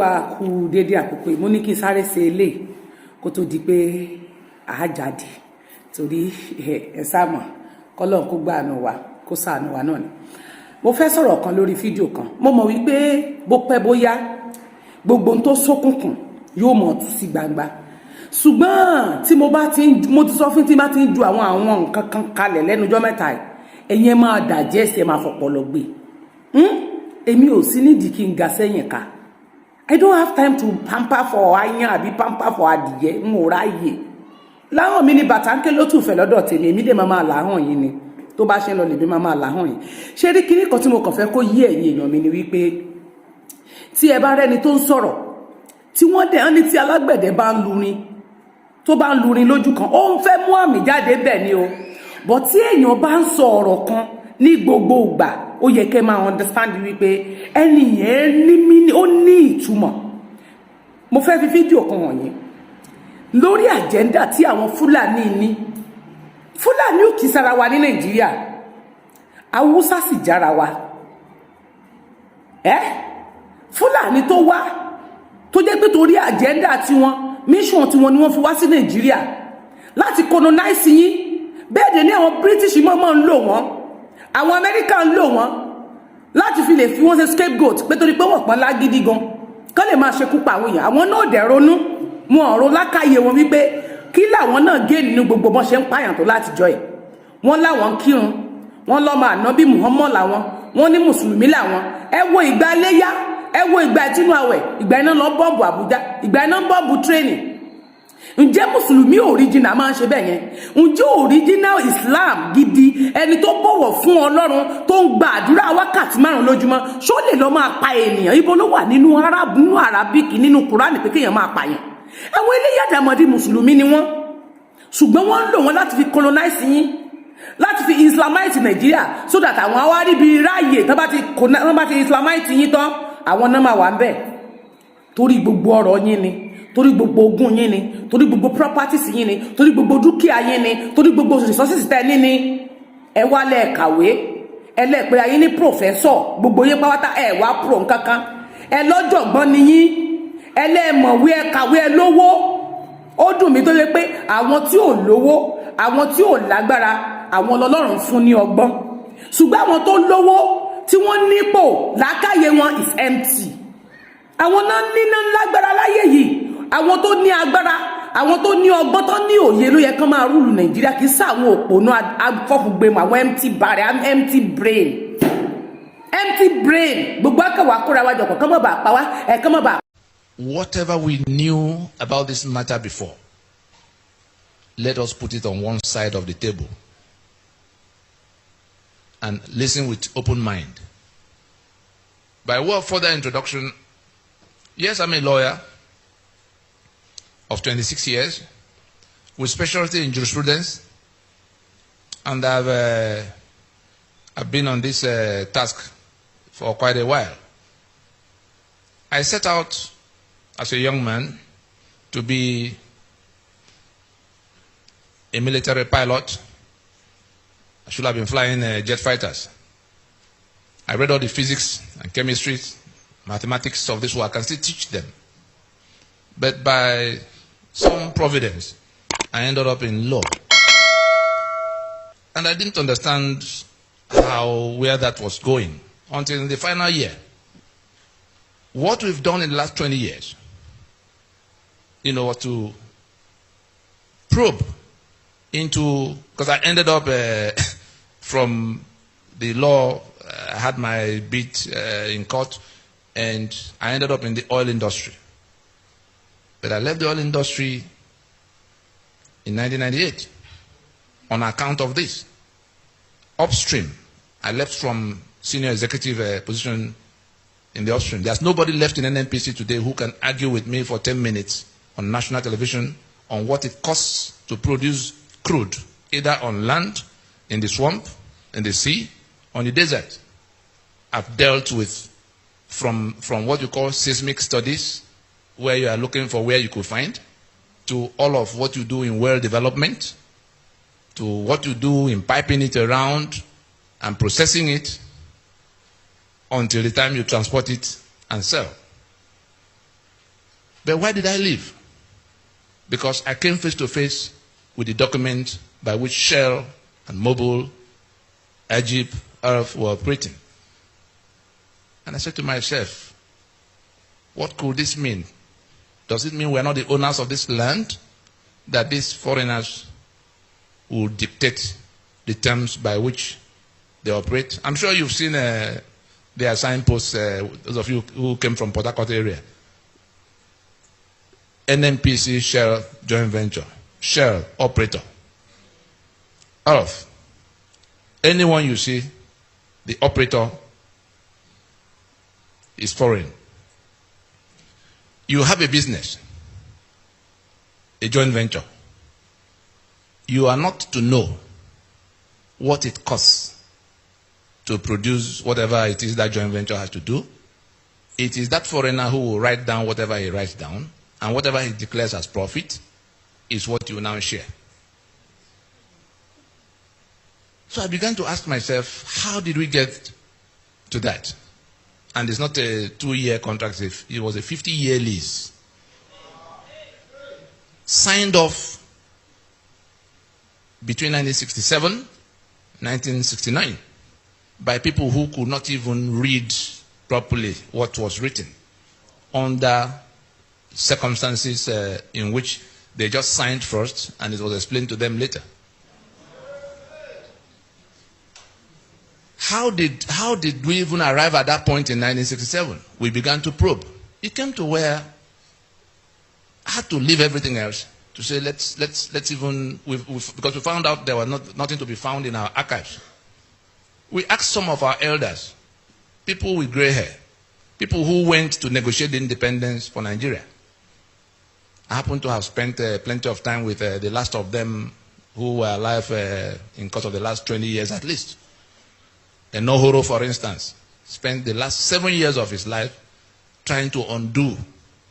wa kú dédé àkókò mo ní kí sáré ṣe eléyìí kó tó di pé a jáde torí ẹ sáàmọ kọ́lọ́run kó gbàánú wa kó ṣàánú wa náà ni mo fẹ́ sọ̀rọ̀ kan lórí fídíò kan mo mọ̀ wípé bó pẹ́ bóyá gbogbo ohun tó ṣókùnkùn yóò mọ̀ tú sí gbangba ṣùgbọ́n tí mo ti sọ fún tí bá ti ń ju àwọn nǹkan kan kalẹ̀ lẹ́nu ọjọ́ mẹ́ta ẹ̀yin máa digest ẹ máa fọpọlọ gbé èmi ò sí nídìí kí n ga sẹ́yìn ká I don't have time to pamper for ayan àbí pamper for adìyẹ n ò ráyè láwọn mi ní bàtàǹkẹ́ ló tún fẹ́ lọ́dọ̀ tèmi èmi dẹ̀ máa làhàn yín ni tó bá ṣe ń lọ lèmi máa làhàn yín ṣé rí kíní kan tí mo kàn fẹ́ kó yí ẹ̀yin èèyàn mi ni wípé tí ẹ bá rẹ́ni tó ń sọ̀rọ̀ tí wọ́n dẹ̀ ní tí alágbẹ̀dẹ bá ń lurin tó bá ń lurin lójú kan ó ń fẹ́ mú àmì jáde bẹ́ẹ̀ ni o bọ̀ tí èèyàn bá ń sọ ọ̀rọ̀ kan ní gbogbo ìgbà ó yẹ kẹ́ máa understand wípé ẹni yẹn ó ní ìtumọ̀ mo fẹ́ fi fídíò kan wọ̀nyí lórí àjẹ́ndà tí àwọn Fúlàní ní Fúlàní ò kì í sára wa ní Nàìjíríà Haúsá sì jára wa Fúlàní tó wá tó jẹ́ pé torí àjẹ́ndà tiwọn mission tiwọn ni wọ́n fi wá sí Nàìjíríà láti colonize yín bẹ́ẹ̀ dẹ̀ ní àwọn British mọ́mọ́ ń lò wọ́n àwọn Amẹ́ríkà ń lò wọ́n láti fi lè fi wọ́n ṣe scapegoat pé torí pé wọ́n pọ́n lágídí gan kán lè máa ṣekú pa àwọn èèyàn àwọn náà dẹ̀ ronú wọn ọ̀rọ̀ lákàyè wọn wípé kí làwọn náà gé nínú gbogbo bọ́n ṣe ń pààyàn tó láti jọ ẹ̀ wọ́n láwọn ń kírun wọ́n lọ́mọ ànábì Muhammad làwọn wọ́n ní mùsùlùmí làwọn ẹ wo ìgbà léyá ẹ wo ìgbà ìtúnú àwẹ̀ ìgbà iná lọ bọ́ọ̀bù Àbújá ìgbà iná bọ́ọ̀bù training ǹjẹ́ mùsùlùmí original máa ń ṣe bẹ́ẹ̀ yẹn ǹjẹ́ original Islam gidi ẹni tó bọ̀wọ̀ fún Ọlọ́run tó ń gba àdúrà wákàtí 5 lójúmọ́ ṣó lè lọ máa pa ènìyàn ibo ló wà nínú Arabic nínú Kùránì pé kéèyàn máa pààyàn àwọn eléyàdàmọ̀dé mùsùlùmí ni wọ́n ṣùgbọ́n wọ́n ń lò wọ́n láti fi colonize yín láti fi Islamite Nàìjíríà so that àwọn awárí bíi ráàyè tán bá ti Islamite yín tán àwọn náà máa wà ń bẹ̀ torí gbogbo ọ̀rọ̀ yín ni torí gbogbo ogún yín ni torí gbogbo properties yín ni torí gbogbo dúkìá yín ni torí gbogbo resources tẹ́ ní ni ẹ wá lẹ kàwé ẹ lẹ pé ayé ní professor gbogbo yín pátá ẹ wá pro nǹkankan ẹ lọ́jọ̀gbọ́n ni yín ẹ lẹ mọ̀wé ẹ kàwé ẹ lówó ó dùn mí tó yẹ pé àwọn tí ò lówó àwọn tí ò lágbára àwọn lọ́lọ́run fún ní ọgbọ́n ṣùgbọ́n àwọn tó lówó tí wọ́n nípò làákàyè wọn is empty àwọn náà níná lágbára láyé yìí àwọn tó ní agbára àwọn tó ní ọgbọ́n tó ní òye ló yẹ kán máa rúlù Nàìjíríà kì í sáwọn òpònú afọ́fùgbẹ́mọ àwọn empty brain gbogbo akẹwà kóra wájọ kọ̀ kán mọ̀ bá pa wá kán mọ̀ bá. Whatever we knew about this matter before, let us put it on one side of the table and listen with open mind. By way of further introduction, yes, I'm a lawyer of 26 years with specialty in jurisprudence, and I've been on this task for quite a while. I set out as a young man to be a military pilot. I should have been flying jet fighters. I read all the physics and chemistry, mathematics of this work. I can still teach them. But by some providence, I ended up in law. And I didn't understand where that was going until in the final year. What we've done in the last 20 years, was to probe into, because I ended up from the law, I had my bid in court, and I ended up in the oil industry. But I left the oil industry in 1998 on account of this. Upstream, I left from senior executive position in the upstream. There's nobody left in NNPC today who can argue with me for 10 minutes on national television on what it costs to produce crude, either on land, in the swamp, in the sea, on the desert. I've dealt with from what you call seismic studies, where you are looking for where you could find, to all of what you do in well development, to what you do in piping it around and processing it until the time you transport it and sell. But why did I leave? Because I came face to face with the document by which Shell and Mobil, Egypt, Arab were operating. And I said to myself, what could this mean? Does it mean we're not the owners of this land? That these foreigners will dictate the terms by which they operate? I'm sure you've seen their signposts, those of you who came from Port Harcourt area. NNPC Shell joint venture, Shell operator. Of anyone you see, the operator is foreign. You have a business, a joint venture. You are not to know what it costs to produce whatever it is that joint venture has to do. It is that foreigner who will write down whatever he writes down, and whatever he declares as profit is what you now share. So I began to ask myself, how did we get to that? And it's not a 2-year contract, it was a 50-year lease. Signed off between 1967 and 1969 by people who could not even read properly what was written, under circumstances in which they just signed first and it was explained to them later. How did we even arrive at that point in 1967? We began to probe. It came to where I had to leave everything else to say let's even because we found out there was nothing to be found in our archives. We asked some of our elders, people with gray hair, people who went to negotiate the independence for Nigeria. I happen to have spent plenty of time with the last of them who were alive in course of the last 20 years at least. And Nohoro, for instance, spent the last 7 years of his life trying to undo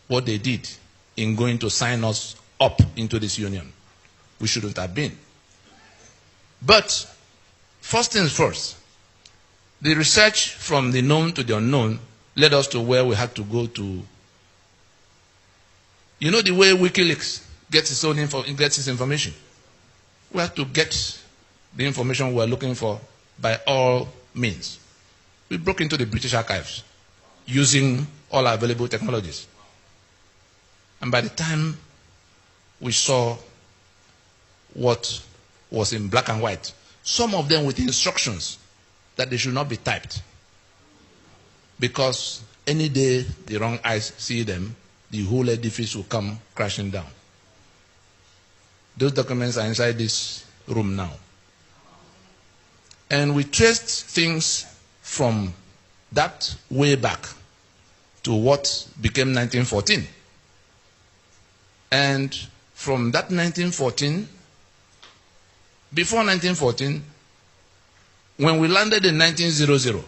what they did in going to sign us up into this union. We shouldn't have been. But first things first, the research from the known to the unknown led us to where we had to go to. You know the way WikiLeaks gets its information? We had to get the information we were looking for by all means. We broke into the British archives using all available technologies. And by the time we saw what was in black and white, some of them with instructions that they should not be typed, because any day the wrong eyes see them, the whole edifice will come crashing down. Those documents are inside this room now. And we traced things from that way back to what became 1914. And from that 1914, before 1914, when we landed in 1900,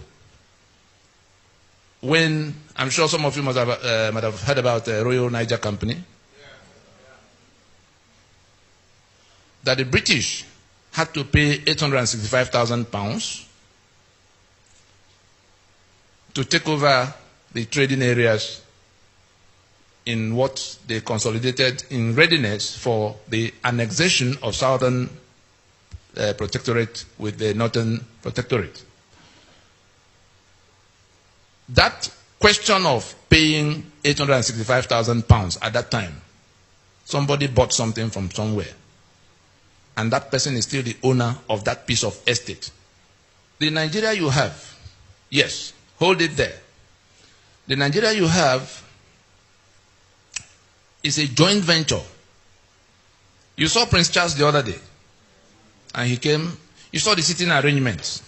when I'm sure some of you might have heard about the Royal Niger Company, that the British had to pay £865,000 to take over the trading areas in what they consolidated in readiness for the annexation of Southern Protectorate with the Northern Protectorate. That question of paying £865,000 at that time, somebody bought something from somewhere, and that person is still the owner of that piece of estate. The Nigeria you have, yes, hold it there. The Nigeria you have is a joint venture. You saw Prince Charles the other day, and he came. You saw the sitting arrangements.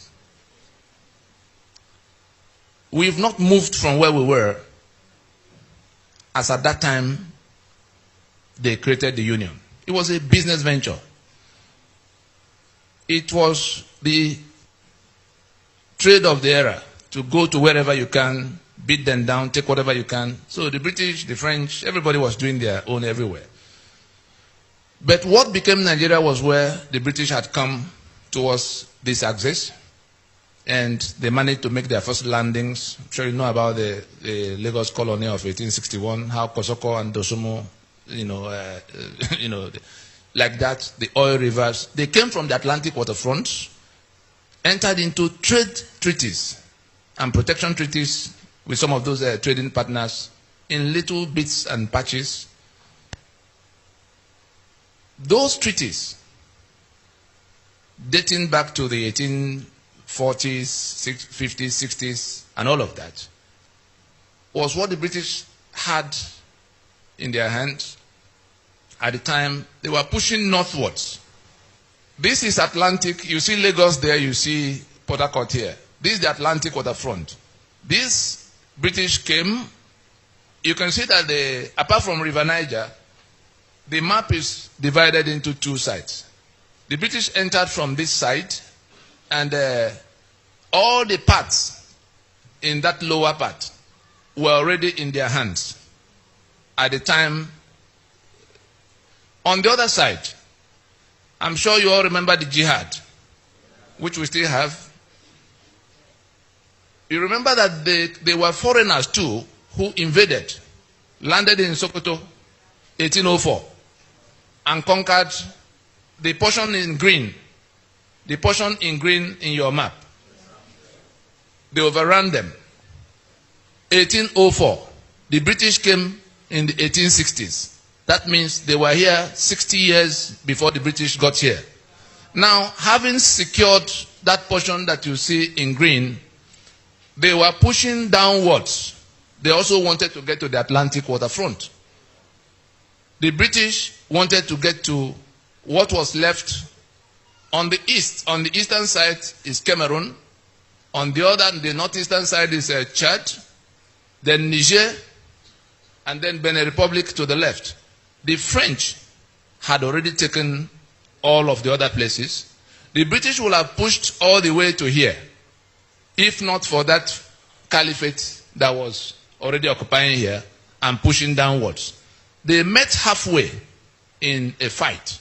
We've not moved from where we were as at that time they created the union. It was a business venture. It was the trade of the era, to go to wherever you can, beat them down, take whatever you can. So the British, the French, everybody was doing their own everywhere. But what became Nigeria was where the British had come towards this axis, and they managed to make their first landings. I'm sure you know about the Lagos colony of 1861, how Kosoko and Dosumo, like that, the oil rivers. They came from the Atlantic waterfront, entered into trade treaties and protection treaties with some of those trading partners in little bits and patches. Those treaties, dating back to the 1840s, 50s, 60s, and all of that, was what the British had in their hands at the time. They were pushing northwards. This is Atlantic. You see Lagos there, you see Port Harcourt here. This is the Atlantic waterfront. This British came. You can see that apart from River Niger, the map is divided into two sides. The British entered from this side, and all the parts in that lower part were already in their hands at the time. On the other side, I'm sure you all remember the jihad, which we still have. You remember that they were foreigners too who invaded, landed in Sokoto, 1804, and conquered the portion in green. The portion in green in your map. They overran them. 1804. The British came in the 1860s. That means they were here 60 years before the British got here. Now, having secured that portion that you see in green, they were pushing downwards. They also wanted to get to the Atlantic waterfront. The British wanted to get to what was left on the east. On the eastern side is Cameroon. On the northeastern side is Chad, then Niger, and then Benin Republic to the left. The French had already taken all of the other places. The British would have pushed all the way to here, if not for that caliphate that was already occupying here and pushing downwards. They met halfway in a fight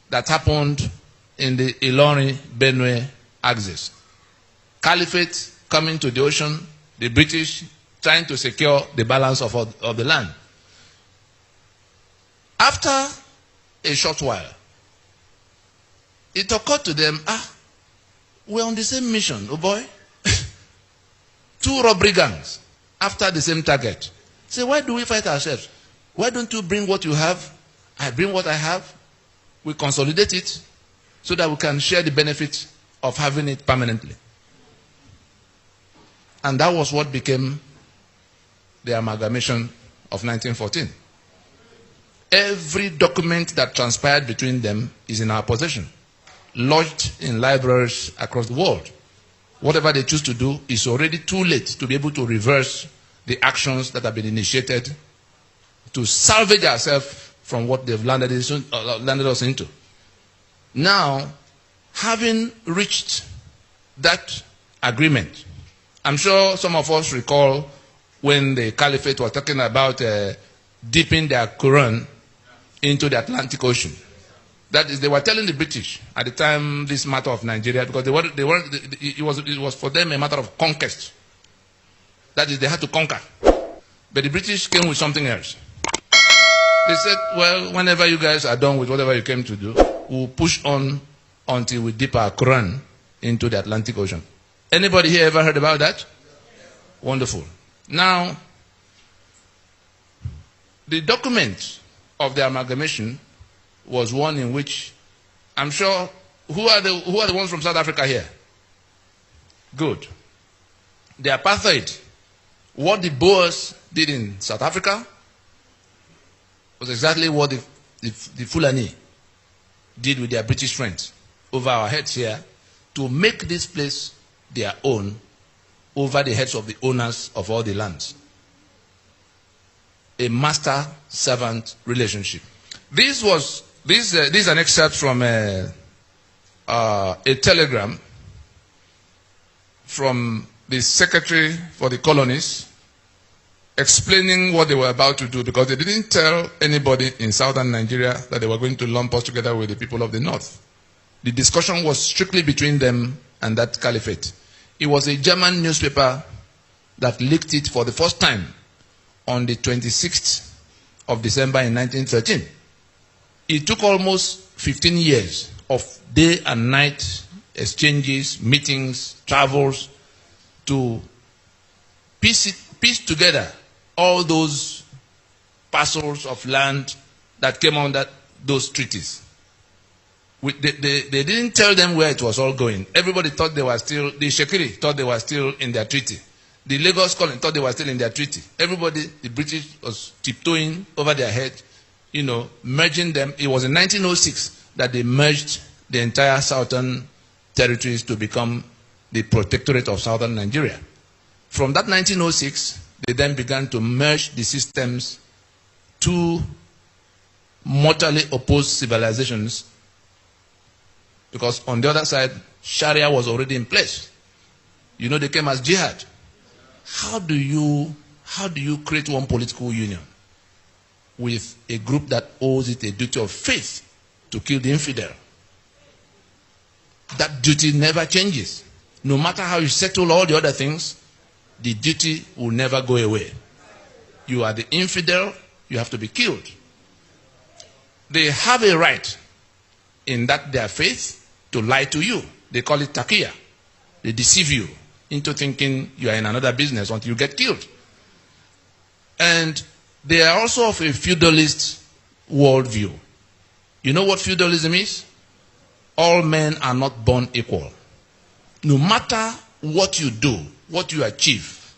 that happened in the Ilorin-Benue axis. Caliphate coming to the ocean, the British trying to secure the balance of the land. After a short while, it occurred to them, we're on the same mission, oh boy. Two robbery gangs after the same target. Say, why do we fight ourselves? Why don't you bring what you have? I bring what I have. We consolidate it so that we can share the benefit of having it permanently. And that was what became the amalgamation of 1914. Every document that transpired between them is in our possession, lodged in libraries across the world. Whatever they choose to do is already too late to be able to reverse the actions that have been initiated to salvage ourselves from what they've landed us into. Now, having reached that agreement, I'm sure some of us recall when the Caliphate was talking about dipping their Quran into the Atlantic Ocean. That is, they were telling the British at the time this matter of Nigeria, because it was for them a matter of conquest. That is, they had to conquer. But the British came with something else. They said, well, whenever you guys are done with whatever you came to do, we'll push on until we dip our Quran into the Atlantic Ocean. Anybody here ever heard about that? Wonderful. Now, the document of the amalgamation was one in which, I'm sure, who are the ones from South Africa here? Good. The apartheid, what the Boers did in South Africa was exactly what the Fulani did with their British friends over our heads here to make this place their own over the heads of the owners of all the lands. A master-servant relationship. This is an excerpt from a telegram from the Secretary for the Colonies explaining what they were about to do, because they didn't tell anybody in southern Nigeria that they were going to lump us together with the people of the north. The discussion was strictly between them and that caliphate. It was a German newspaper that leaked it for the first time on the 26th of December in 1913. It took almost 15 years of day and night exchanges, meetings, travels to piece together all those parcels of land that came under those treaties. They didn't tell them where it was all going. Everybody thought they were still, the Shekiri thought they were still in their treaty. The Lagos colony thought they were still in their treaty. Everybody, the British was tiptoeing over their head, merging them. It was in 1906 that they merged the entire southern territories to become the protectorate of southern Nigeria. From that 1906, they then began to merge the systems, two mortally opposed civilizations, because on the other side, Sharia was already in place. They came as jihad. How do you create one political union with a group that owes it a duty of faith to kill the infidel? That duty never changes. No matter how you settle all the other things, the duty will never go away. You are the infidel, you have to be killed. They have a right in that their faith to lie to you. They call it taqiyya. They deceive you into thinking you are in another business until you get killed. And they are also of a feudalist worldview. You know what feudalism is? All men are not born equal. No matter what you do, what you achieve,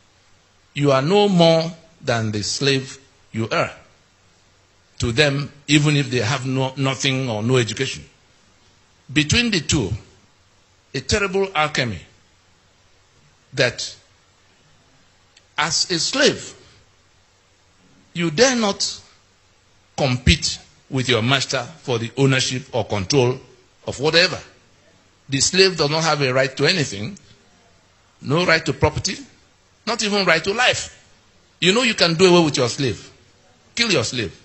you are no more than the slave you are to them, even if they have nothing or no education. Between the two, a terrible alchemy that as a slave, you dare not compete with your master for the ownership or control of whatever. The slave does not have a right to anything, no right to property, not even right to life. You can do away with your slave, kill your slave.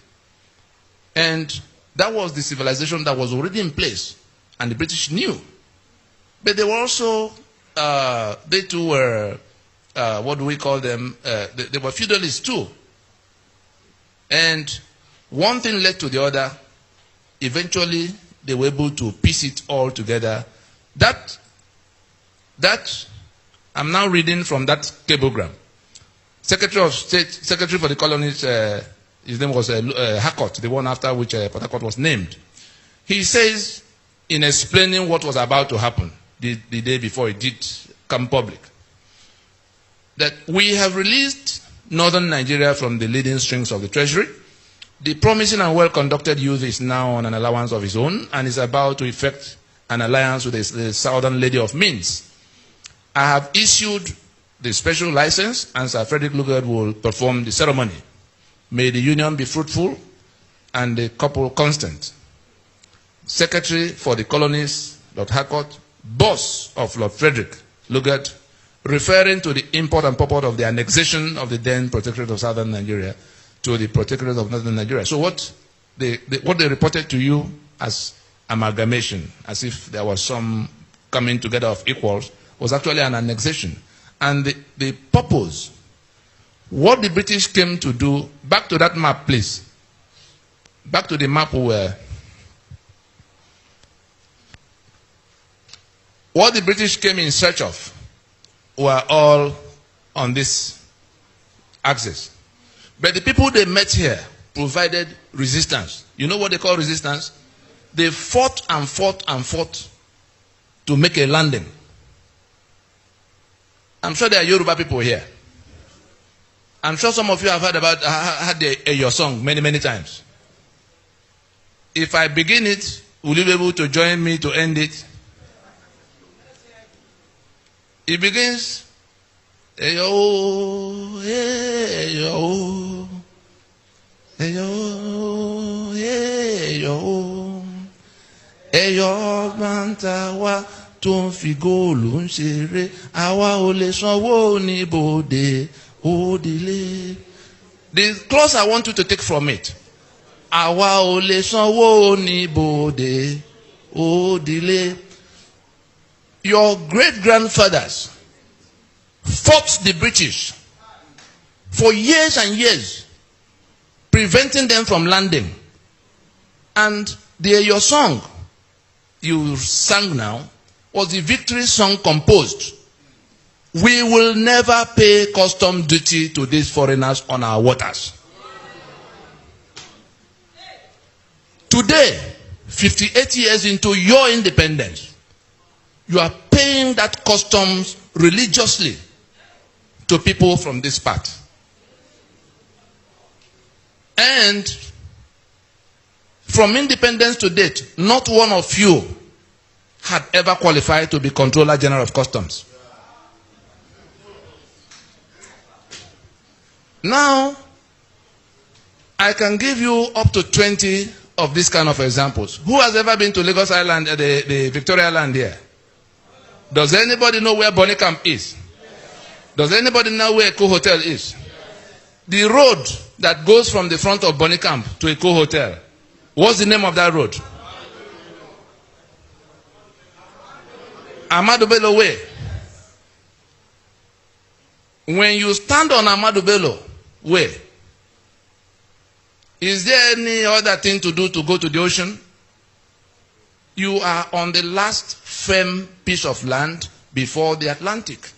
And that was the civilization that was already in place, and the British knew. But they were also, they too were, what do we call them? They were feudalists too. And one thing led to the other. Eventually, they were able to piece it all together. That I'm now reading from that cablegram. Secretary of State, Secretary for the Colonies, his name was Harcourt, the one after which Port Harcourt was named. He says, in explaining what was about to happen the day before it did come public, that we have released northern Nigeria from the leading strings of the treasury. The promising and well-conducted youth is now on an allowance of his own and is about to effect an alliance with the southern lady of means. I have issued the special license, and Sir Frederick Lugard will perform the ceremony. May the union be fruitful and the couple constant. Secretary for the Colonies, Lord Harcourt, boss of Lord Frederick Lugard, referring to the import and purport of the annexation of the then Protectorate of Southern Nigeria to the Protectorate of Northern Nigeria. So what they reported to you as amalgamation, as if there was some coming together of equals, was actually an annexation. And the purpose, what the British came to do, back to that map, please. Back to the map where what the British came in search of were all on this axis. But the people they met here provided resistance. You know what they call resistance? They fought and fought and fought to make a landing. I'm sure there are Yoruba people here. I'm sure some of you have heard your song many, many times. If I begin it, will you be able to join me to end it? It begins, Eyo, Eyo, Eyo, Eyo, Eyo, Bantawa, tó ń fi góòlù ń ṣeré, àwa ò lè sanwó ní bòde òdìlé. The clause I want you to take from it, àwa ò lè sanwó ní bòde òdìlé. Your great-grandfathers fought the British for years and years, preventing them from landing. And your song you sang now was the victory song composed. We will never pay custom duty to these foreigners on our waters. Today, 58 years into your independence, you are paying that customs religiously to people from this part. And from independence to date, not one of you had ever qualified to be Controller General of Customs. Now, I can give you up to 20 of these kind of examples. Who has ever been to Lagos Island, the Victoria Island here? Does anybody know where Bonny Camp is? Does anybody know where Eco Hotel is? The road that goes from the front of Bonny Camp to Eco Hotel, what's the name of that road? Ahmadu Bello Way. When you stand on Ahmadu Bello Way, is there any other thing to do to go to the ocean? You are on the last firm piece of land before the Atlantic.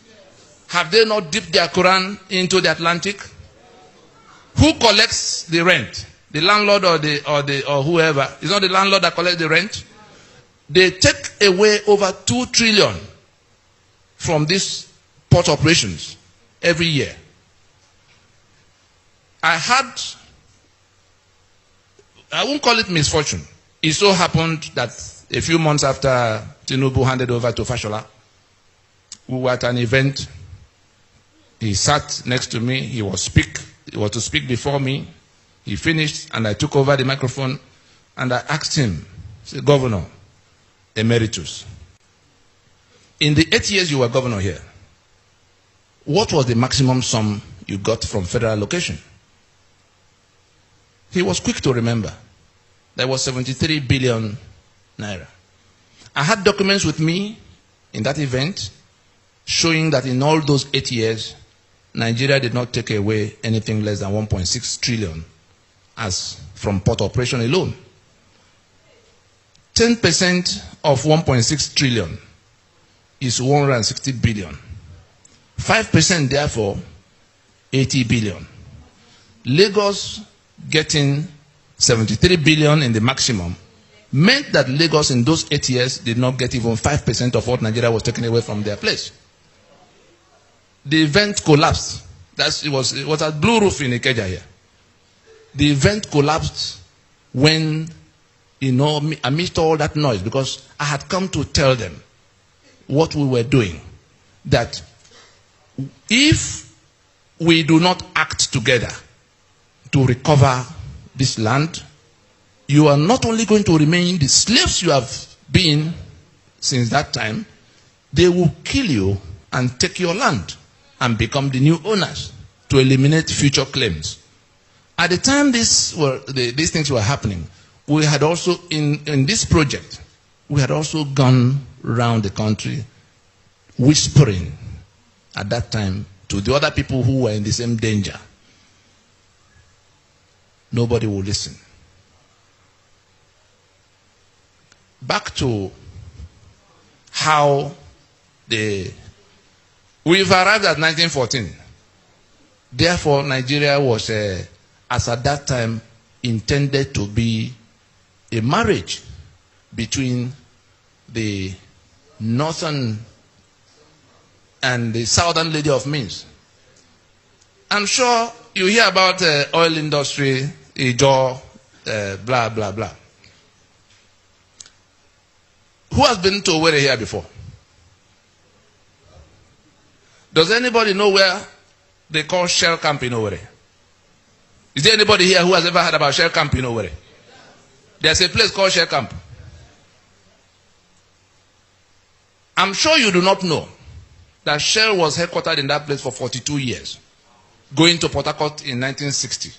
Have they not dipped their Quran into the Atlantic? Who collects the rent? The landlord or whoever? It's not the landlord that collects the rent. They take away over 2 trillion from these port operations every year. I won't call it misfortune. It so happened that a few months after Tinubu handed over to Fashola, we were at an event. He sat next to me. He was to speak before me. He finished, and I took over the microphone, and I asked him, I said, Governor Emeritus, in the 8 years you were governor here, what was the maximum sum you got from federal allocation? He was quick to remember. There was 73 billion naira. I had documents with me in that event showing that in all those 8 years, Nigeria did not take away anything less than 1.6 trillion as from port operation alone. 10% of 1.6 trillion is 160 billion. 5% therefore, 80 billion. Lagos getting 73 billion in the maximum meant that Lagos in those 8 years did not get even 5% of what Nigeria was taking away from their place. The event collapsed. It was a blue roof in Ikeja here. The event collapsed when, amidst all that noise, because I had come to tell them what we were doing, that if we do not act together to recover this land, you are not only going to remain the slaves you have been since that time, they will kill you and take your land and become the new owners to eliminate future claims. At the time these things were happening, we had also, in this project, we had also gone around the country whispering at that time to the other people who were in the same danger. Nobody will listen. Back to how we've arrived at 1914. Therefore, Nigeria was, as at that time, intended to be a marriage between the northern and the southern lady of means. I'm sure you hear about oil industry, Ijo, blah, blah, blah. Who has been to Owerri here before? Does anybody know where they call Shell Camp in Owerri? Is there anybody here who has ever heard about Shell Camp in Owerri? There's a place called Shell Camp. I'm sure you do not know that Shell was headquartered in that place for 42 years, going to Port Harcourt in 1960.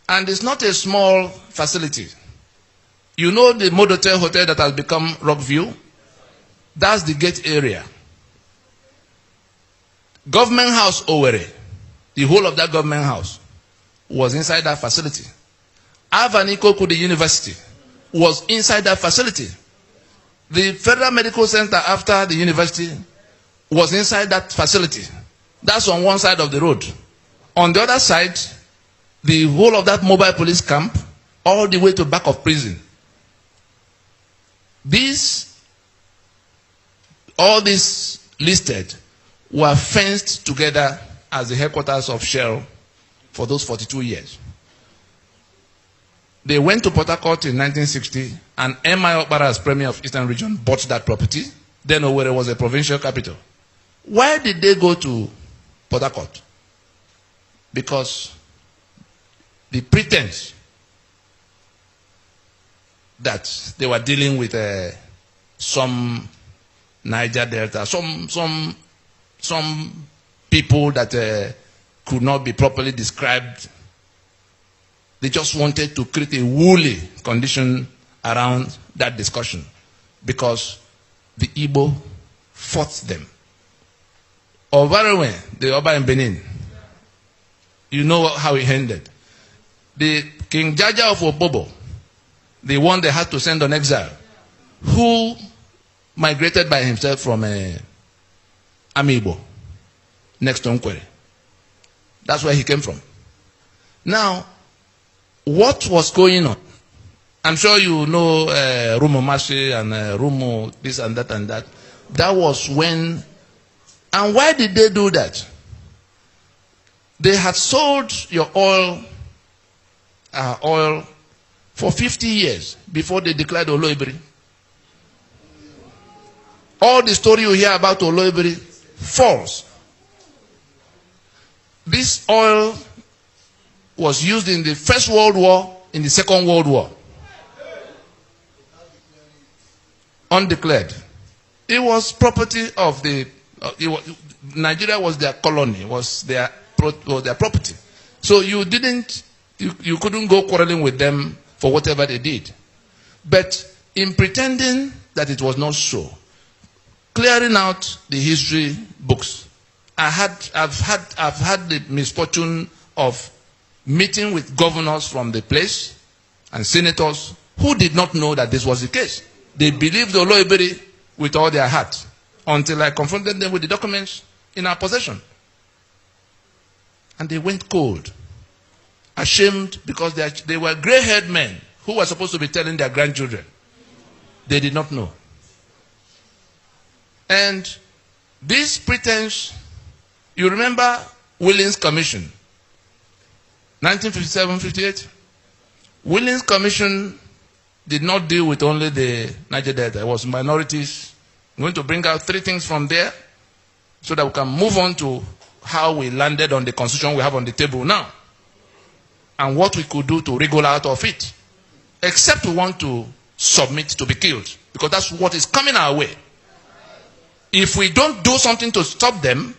And it's not a small facility. You know the Modotel Hotel that has become Rockview? That's the gate area. Government House Owerri, the whole of that government house was inside that facility. Avaniko the University was inside that facility. The Federal Medical Center after the university was inside that facility. That's on one side of the road. On the other side, the whole of that mobile police camp, all the way to back of prison. All these listed were fenced together as the headquarters of Shell for those 42 years. They went to Port Harcourt in 1960, and M.I. Okpara, as Premier of Eastern Region, bought that property. Then Owerri was a provincial capital. Why did they go to Port Harcourt? Because the pretense that they were dealing with some Niger Delta, some people that could not be properly described. They just wanted to create a woolly condition around that discussion because the Igbo fought them. Ovarewe, the Oba in Benin, you know how it ended. The King Jaja of Obobo, the one they had to send on exile, who migrated by himself from Amiibo, next to Nkwere. That's where he came from. Now, what was going on? I'm sure you know Rumo Mashi and Rumo this and that and that. That was when, and why did they do that? They had sold your oil for 50 years before they declared Oloibiri. All the story you hear about Oloibiri, false. This oil was used in the First World War, in the Second World War. Undeclared. It was property of the... Nigeria was their colony, was their property. So you couldn't go quarreling with them for whatever they did. But in pretending that it was not so, clearing out the history books, I've had the misfortune of meeting with governors from the place and senators who did not know that this was the case. They believed Oloibiri with all their heart until I confronted them with the documents in our possession. And they went cold, ashamed because they were gray-haired men who were supposed to be telling their grandchildren. They did not know. And this pretense, you remember Willings Commission, 1957-58? Willings Commission did not deal with only the Niger Delta. It was minorities. I'm going to bring out 3 things from there so that we can move on to how we landed on the constitution we have on the table now and what we could do to wriggle out of it. Except we want to submit to be killed, because that's what is coming our way. If we don't do something to stop them,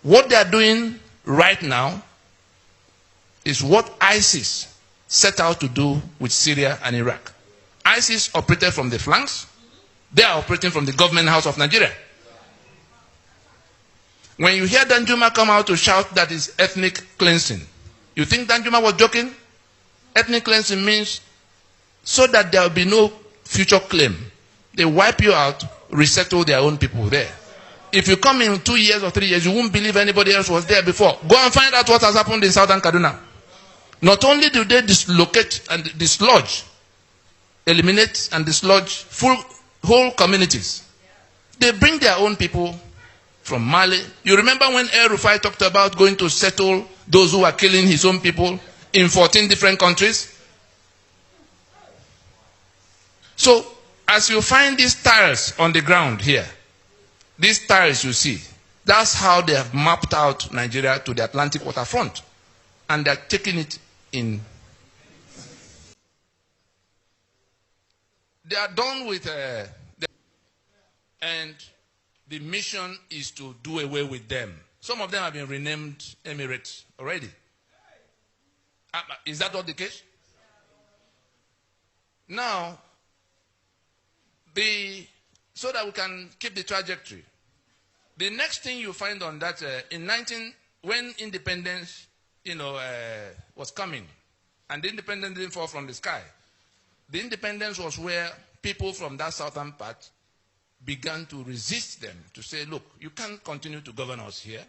what they are doing right now is what ISIS set out to do with Syria and Iraq. ISIS operated from the flanks. They are operating from the government house of Nigeria. When you hear Danjuma come out to shout that is ethnic cleansing, you think Danjuma was joking? Ethnic cleansing means so that there will be no future claim. They wipe you out, resettle their own people there. If you come in 2 years or 3 years, you won't believe anybody else was there before. Go and find out what has happened in Southern Kaduna. Not only do they dislocate and dislodge, eliminate and dislodge whole communities, they bring their own people from Mali. You remember when El Rufai talked about going to settle those who are killing his own people in 14 different countries? So, as you find these tiles on the ground here, these tiles you see, that's how they have mapped out Nigeria to the Atlantic waterfront. And they're taking it in. They are done with, and the mission is to do away with them. Some of them have been renamed Emirates already. Is that not the case? Now, so that we can keep the trajectory, The next thing you find on that, when independence, was coming, and the independence didn't fall from the sky. The independence was where people from that southern part began to resist them, to say, look, you can't continue to govern us here.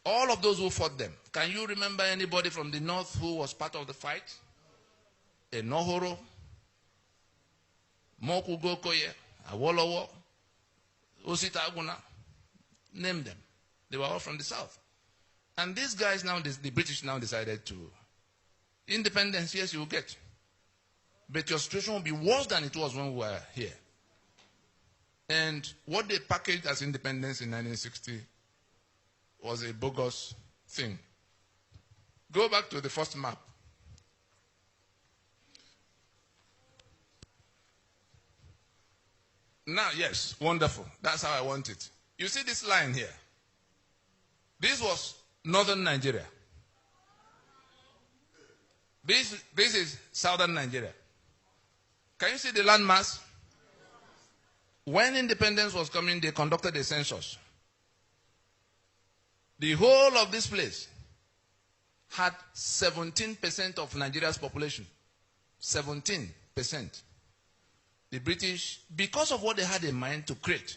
All of those who fought them. Can you remember anybody from the north who was part of the fight? Enohoro, Mokugokoye, Awolowo, Osita Aguna, name them. They were all from the south. And these guys now, the British now decided to, independence, yes, you will get. But your situation will be worse than it was when we were here. And what they packaged as independence in 1960 was a bogus thing. Go back to the first map. Now, yes, wonderful. That's how I want it. You see this line here? This was northern Nigeria. This is southern Nigeria. Can you see the landmass? When independence was coming, they conducted a census. The whole of this place had 17% of Nigeria's population. 17%. The British, because of what they had in mind to create,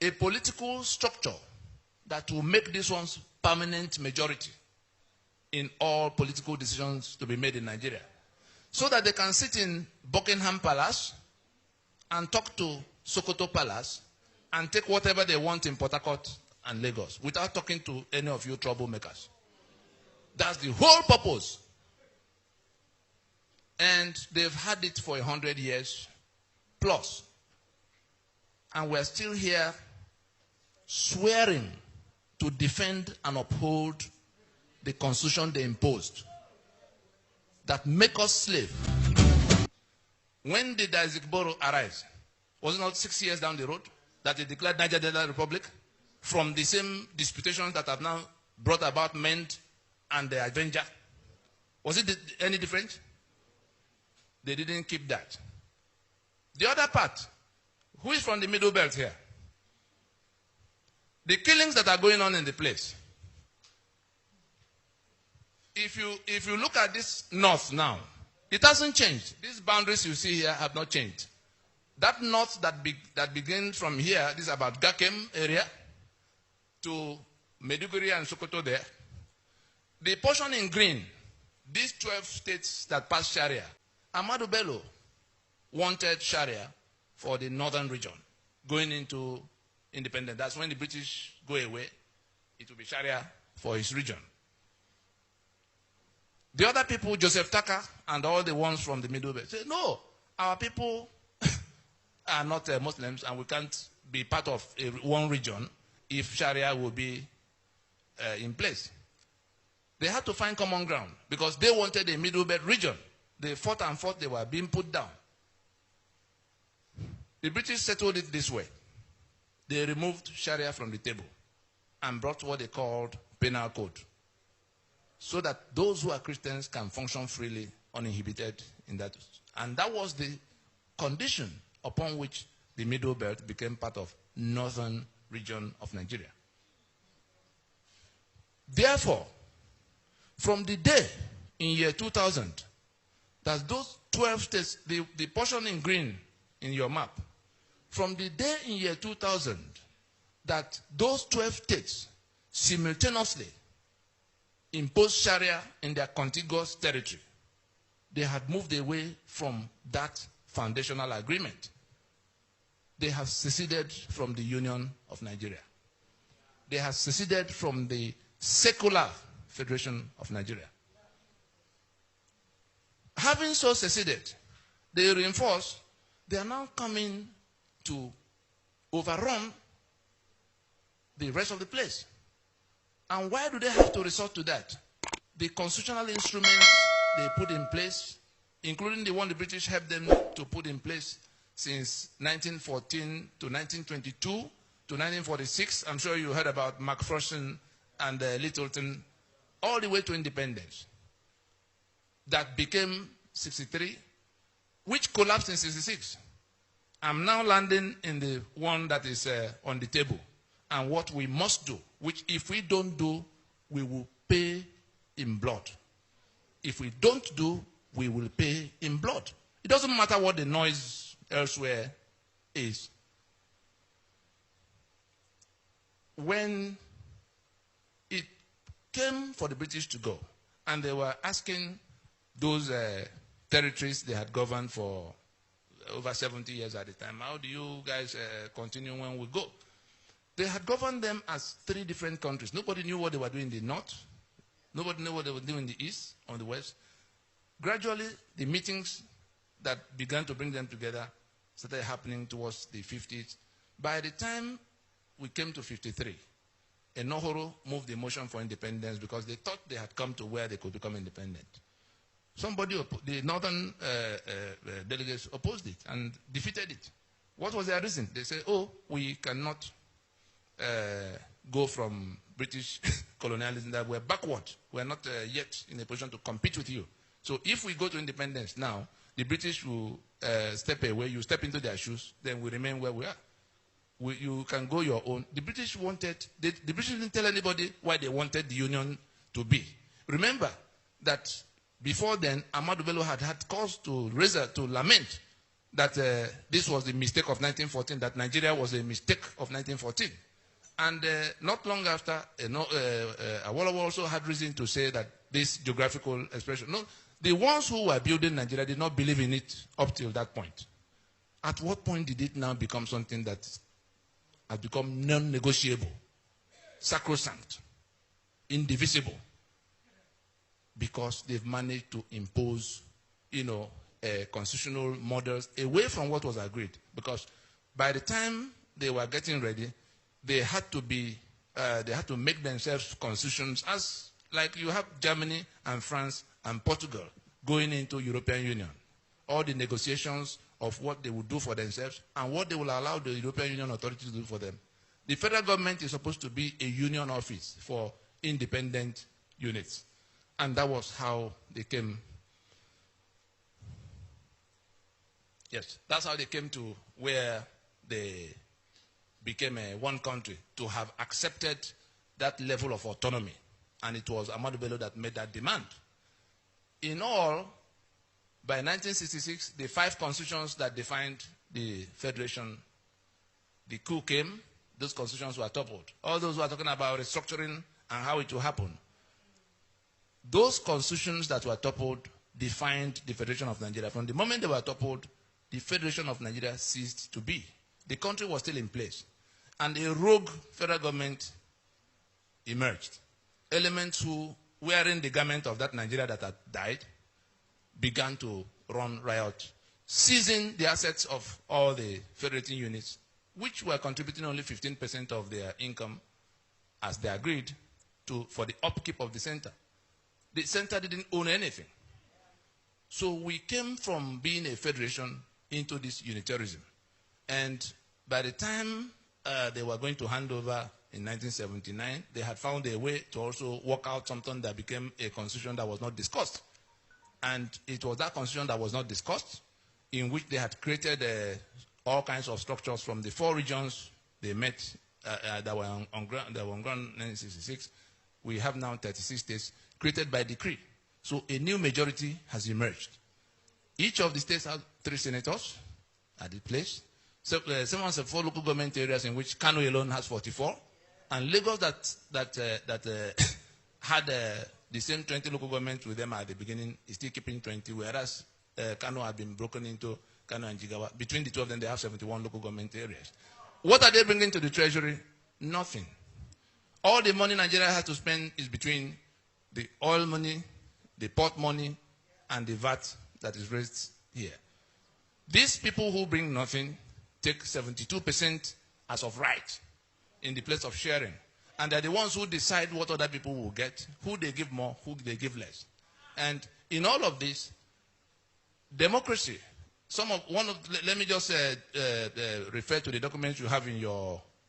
a political structure that will make this one's permanent majority in all political decisions to be made in Nigeria. So that they can sit in Buckingham Palace and talk to Sokoto Palace and take whatever they want in Port Harcourt and Lagos without talking to any of you troublemakers. That's the whole purpose. And they've had it for 100 years plus. And we're still here swearing to defend and uphold the constitution they imposed that make us slave. When did Isaac-Boro arise? Was it not 6 years down the road that they declared Niger Delta Republic from the same disputations that have now brought about Mend and the Avenger? Was it any different? They didn't keep that. The other part, who is from the Middle Belt here? The killings that are going on in the place. If you look at this north now, it hasn't changed. These boundaries you see here have not changed. That north that begins from here, this is about Gakem area, to Meduguri and Sokoto there. The portion in green, these 12 states that passed Sharia, Ahmadu Bello wanted Sharia for the northern region, going into independence. That's when the British go away, it will be Sharia for his region. The other people, Joseph Tucker and all the ones from the Middle Belt, say, no, our people are not Muslims and we can't be part of one region if Sharia will be in place. They had to find common ground because they wanted a Middle Belt region. They fought and fought, they were being put down. The British settled it this way. They removed Sharia from the table and brought what they called penal code, so that those who are Christians can function freely, uninhibited in that. And that was the condition upon which the Middle Belt became part of northern region of Nigeria. Therefore, from the day in year 2000, that those 12 states, the portion in green in your map, from the day in year 2000 that those 12 states simultaneously imposed Sharia in their contiguous territory, they had moved away from that foundational agreement. They have seceded from the Union of Nigeria. They have seceded from the secular Federation of Nigeria. Having so seceded, they reinforce, they are now coming to overrun the rest of the place. And why do they have to resort to that? The constitutional instruments they put in place, including the one the British helped them to put in place since 1914 to 1922 to 1946. I'm sure you heard about McPherson and Littleton, all the way to independence. That became 63, which collapsed in 66. I'm now landing in the one that is on the table. And what we must do, which if we don't do, we will pay in blood. If we don't do, we will pay in blood. It doesn't matter what the noise elsewhere is. When it came for the British to go, and they were asking those territories they had governed for over 70 years at the time, how do you guys continue when we go? They had governed them as 3 different countries. Nobody knew what they were doing in the north. Nobody knew what they were doing in the east, on the west. Gradually, the meetings that began to bring them together started happening towards the 50s. By the time we came to 53, Enohoro moved the motion for independence because they thought they had come to where they could become independent. The northern delegates opposed it and defeated it. What was their reason? They said, oh, we cannot go from British colonialism, that we're backward. We're not yet in a position to compete with you. So if we go to independence now, the British will step away, you step into their shoes, then we remain where we are. You can go your own. The British didn't tell anybody why they wanted the Union to be. Remember that before then, Ahmadu Bello had cause to lament that this was the mistake of 1914, that Nigeria was a mistake of 1914. And not long after, Awolowo also had reason to say that this geographical expression. No, the ones who were building Nigeria did not believe in it up till that point. At what point did it now become something that has become non-negotiable, sacrosanct, indivisible? Because they've managed to impose, constitutional models away from what was agreed. Because by the time they were getting ready, they had to make themselves constitutions, as like you have Germany and France and Portugal going into European Union. All the negotiations of what they would do for themselves and what they will allow the European Union authorities to do for them. The federal government is supposed to be a union office for independent units. And that was how they came. Yes, that's how they came to where they became one country, to have accepted that level of autonomy. And it was Ahmadu Bello that made that demand. In all, by 1966, the 5 constitutions that defined the federation, the coup came, those constitutions were toppled. All those who are talking about restructuring and how it will happen, those constitutions that were toppled defined the Federation of Nigeria. From the moment they were toppled, the Federation of Nigeria ceased to be. The country was still in place. And a rogue federal government emerged. Elements who, wearing the garment of that Nigeria that had died, began to run riot, seizing the assets of all the federating units, which were contributing only 15% of their income, as they agreed, for the upkeep of the center. The center didn't own anything. So we came from being a federation into this unitarianism. And by the time they were going to hand over in 1979, they had found a way to also work out something that became a constitution that was not discussed. And it was that constitution that was not discussed, in which they had created all kinds of structures from the 4 regions they met that were on ground in 1966. We have now 36 states created by decree. So a new majority has emerged. Each of the states has 3 senators at the place. So, 704 local government areas, in which Kano alone has 44. And Lagos that had the same 20 local governments with them at the beginning is still keeping 20, whereas Kano had been broken into Kano and Jigawa. Between the 2 of them, they have 71 local government areas. What are they bringing to the treasury? Nothing. All the money Nigeria has to spend is between the oil money, the port money, and the VAT that is raised here. These people who bring nothing take 72% as of right in the place of sharing. And they're the ones who decide what other people will get, who they give more, who they give less. And in all of this, democracy, let me just refer to the documents you have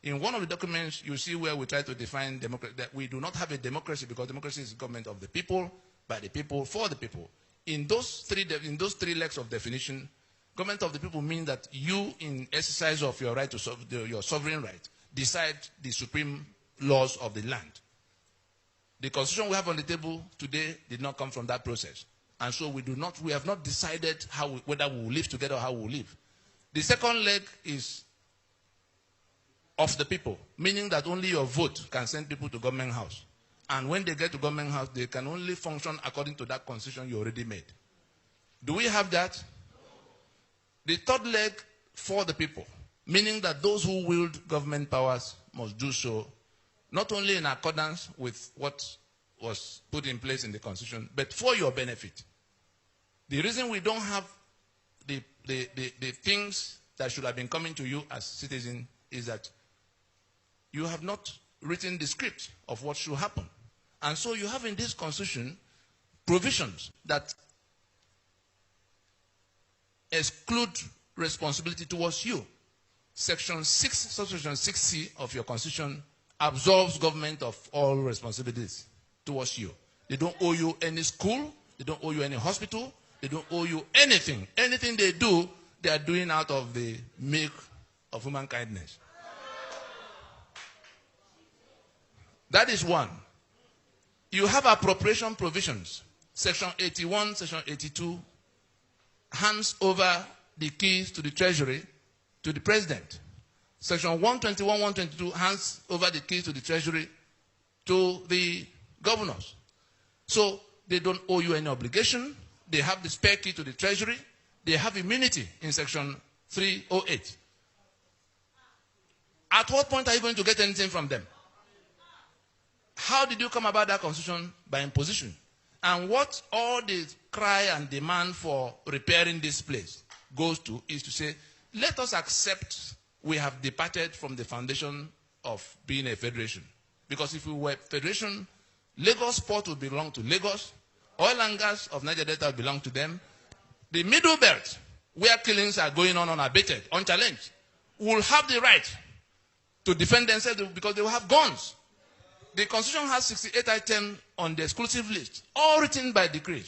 in one of the documents, you see where we try to define democracy, that we do not have a democracy because democracy is government of the people, by the people, for the people. In those three legs of definition, Government of the people means that you, in exercise of your right to your sovereign right, decide the supreme laws of the land. The constitution we have on the table today did not come from that process. And so we have not decided whether we will live together or how we will live. The second leg is of the people, meaning that only your vote can send people to government house. And when they get to government house, they can only function according to that constitution you already made. Do we have that? The third leg, for the people, meaning that those who wield government powers must do so not only in accordance with what was put in place in the constitution, but for your benefit. The reason we don't have the things that should have been coming to you as citizens is that you have not written the script of what should happen. And so you have in this constitution provisions that exclude responsibility towards you. Section 6, subsection 6C of your constitution absolves government of all responsibilities towards you. They don't owe you any school, they don't owe you any hospital, they don't owe you anything. Anything they do, they are doing out of the milk of human kindness. That is one. You have appropriation provisions. Section 81, section 82 hands over the keys to the treasury to the president. Section 121, 122 hands over the keys to the treasury to the governors. So they don't owe you any obligation. They have the spare key to the treasury. They have immunity in section 308. At what point are you going to get anything from them? How did you come about that constitution? By imposition. And what all the cry and demand for repairing this place goes to is to say, let us accept we have departed from the foundation of being a federation. Because if we were a federation, Lagos Port would belong to Lagos, oil and gas of Niger Delta would belong to them. The middle belt, where killings are going on unabated, unchallenged, will have the right to defend themselves because they will have guns. The constitution has 68 items on the exclusive list, all written by decree,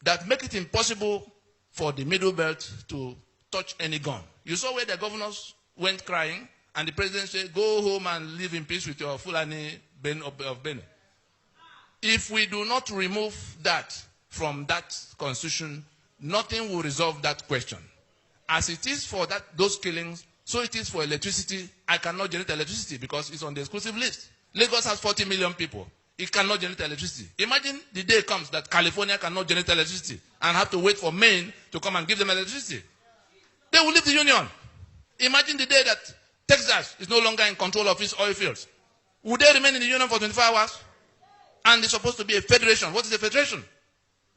that make it impossible for the middle belt to touch any gun. You saw where the governors went crying, and the president said, go home and live in peace with your Fulani of Benin. If we do not remove that from that constitution, nothing will resolve that question. As it is for those killings, so it is for electricity. I cannot generate electricity because it's on the exclusive list. Lagos has 40 million people. It cannot generate electricity. Imagine the day comes that California cannot generate electricity and have to wait for Maine to come and give them electricity. They will leave the union. Imagine the day that Texas is no longer in control of its oil fields. Would they remain in the union for 24 hours? And it's supposed to be a federation. What is a federation?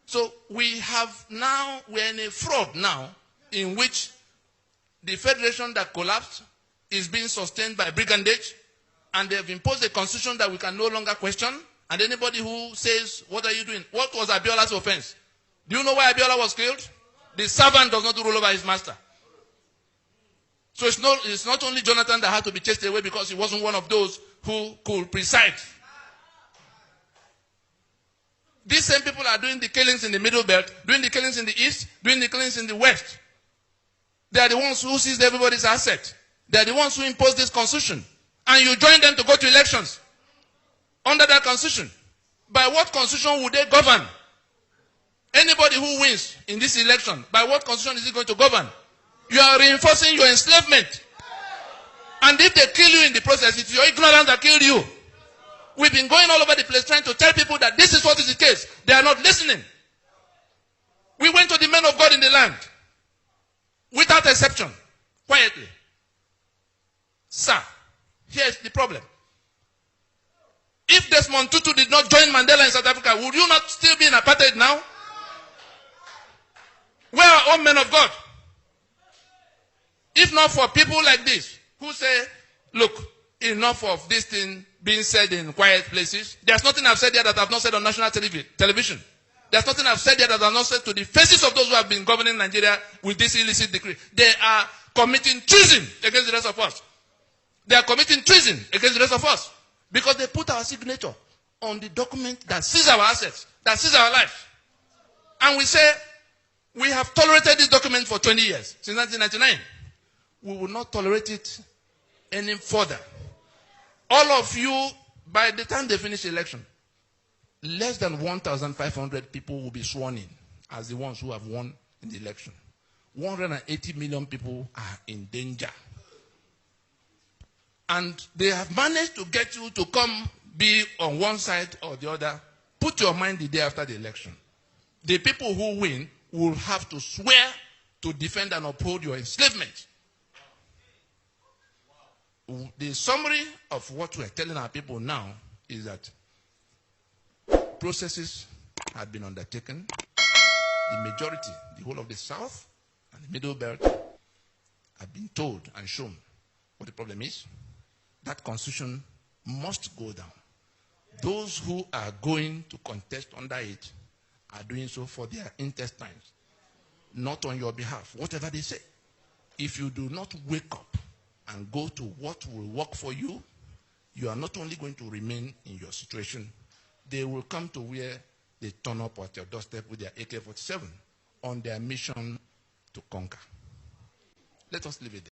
So we're in a fraud now in which the federation that collapsed is being sustained by brigandage, and they have imposed a constitution that we can no longer question. And anybody who says, what are you doing? What was Abiola's offense? Do you know why Abiola was killed? The servant does not rule over his master. So it's not only Jonathan that had to be chased away because he wasn't one of those who could preside. These same people are doing the killings in the middle belt, doing the killings in the east, doing the killings in the west. They are the ones who seized everybody's asset. They are the ones who imposed this constitution. And you join them to go to elections under that constitution. By what constitution would they govern? Anybody who wins in this election, by what constitution is he going to govern? You are reinforcing your enslavement. And if they kill you in the process, it's your ignorance that killed you. We've been going all over the place trying to tell people that this is what is the case. They are not listening. We went to the men of God in the land, without exception, quietly. Sir, here's the problem. If Desmond Tutu did not join Mandela in South Africa, would you not still be in apartheid now? Where are all men of God? If not for people like this, who say, look, enough of this thing being said in quiet places. There's nothing I've said here that I've not said on national television. There's nothing I've said here that I've not said to the faces of those who have been governing Nigeria with this illicit decree. They are committing treason against the rest of us. They are committing treason against the rest of us. Because they put our signature on the document that sees our assets, that sees our lives. And we say, We have tolerated this document for 20 years, since 1999. We will not tolerate it any further. All of you, by the time they finish the election, less than 1,500 people will be sworn in as the ones who have won in the election. 180 million people are in danger. And they have managed to get you to come be on one side or the other. Put your mind the day after the election. The people who win will have to swear to defend and uphold your enslavement. The summary of what we're telling our people now is that processes have been undertaken. The majority, the whole of the South and the Middle Belt, have been told and shown what the problem is. That constitution must go down. Those who are going to contest under it are doing so for their intestines, not on your behalf, whatever they say. If you do not wake up and go to what will work for you, you are not only going to remain in your situation, they will come to where they turn up at your doorstep with their AK-47 on their mission to conquer. Let us leave it there.